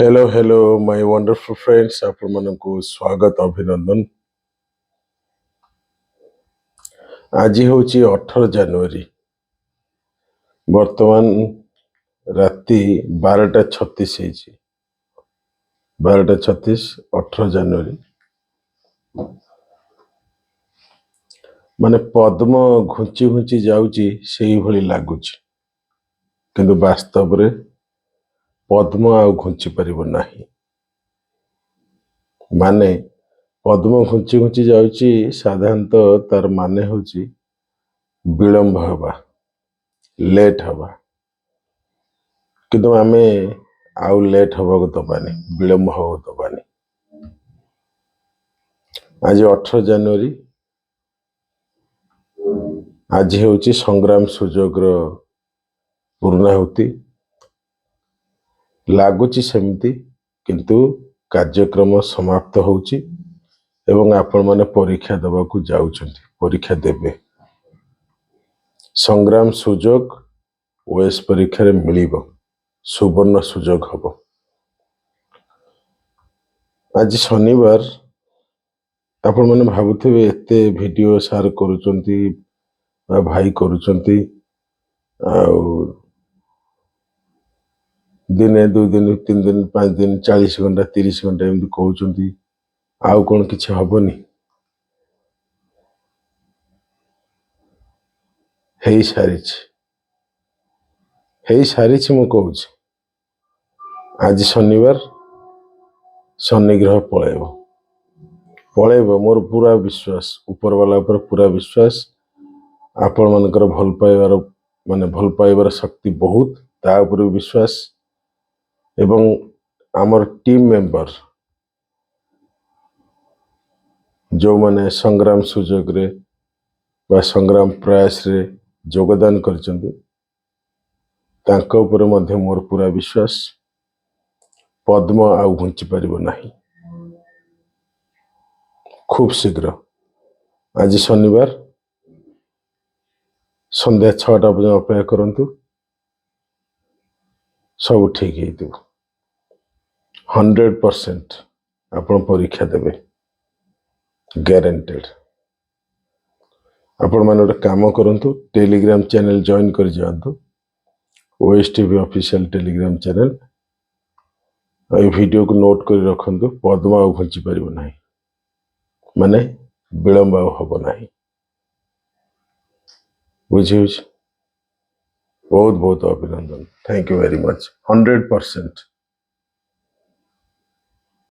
Hello hello my wonderful friends आपण मानकु स्वागत अभिनंदन। आज होची 18 जनवरी वर्तमान राति 12:36 ହେଇଛି 12:36 18 जनवरी माने पद्म घुंची घुंची जाउची सेही भली लागुची किंतु वास्तव रे पद्म आ घुंची परिबो नाही। माने पद्म घुंची घुंची जाउची साधारणतः तार माने होची विलंब हवा लेट हवा किंतु आमे आउ लेट हवा को दबानी विलंब हवा को दबानी। आज 18 जनवरी आज होची संग्राम सुजोग रो पूर्णाहुति लागुची सेमती किंतु कार्यक्रम समाप्त होची एवं आपण माने परीक्षा दबा को जाउछंती परीक्षा देबे संग्राम सुजोग ओएस परीक्षा रे मिलिबो सुवर्ण सुजोग हबो। आज शनिवार आपण माने भाबुथिबे एते वीडियो शेयर करूचंती भाई करूचंती आउ दिने 2 दिन 3 दिन 5 दिन 40 घंटा 30 घंटा एमती कहउचंती आउ कोन किछि हबोनी हेई सारिछि मु कहउछि। आज शनिवार शनि ग्रह पळेबो मोर पूरा विश्वास ऊपर वाला ऊपर पूरा विश्वास आपण मानकर भल पाइबार शक्ति बहुत ता ऊपर विश्वास एवं आमर टीम मेंबर जो माने संग्राम सुजोग रे बा संग्राम प्रयास रे योगदान करचंदी तांका ऊपर मध्य मोर पूरा विश्वास पद्म आउ घुंची परिबो नाही। खूब शीघ्र आज शनिवार संध्या 6टा बजे अपेक्षा करंतु सब ठीक हेतिबो 100% आपण परीक्षा देबे गारंटेड। आपण माने काम करंतु टेलीग्राम चैनल जॉइन कर जांतु ओएसटीवी ऑफिशियल टेलीग्राम चैनल ए वीडियो को नोट कर रखंतु पद्म आ घुंची परिबो नाही माने विलंब हबो नाही बुझियो। बहुत बहुत अभिनंदन थैंक यू वेरी मच 100%।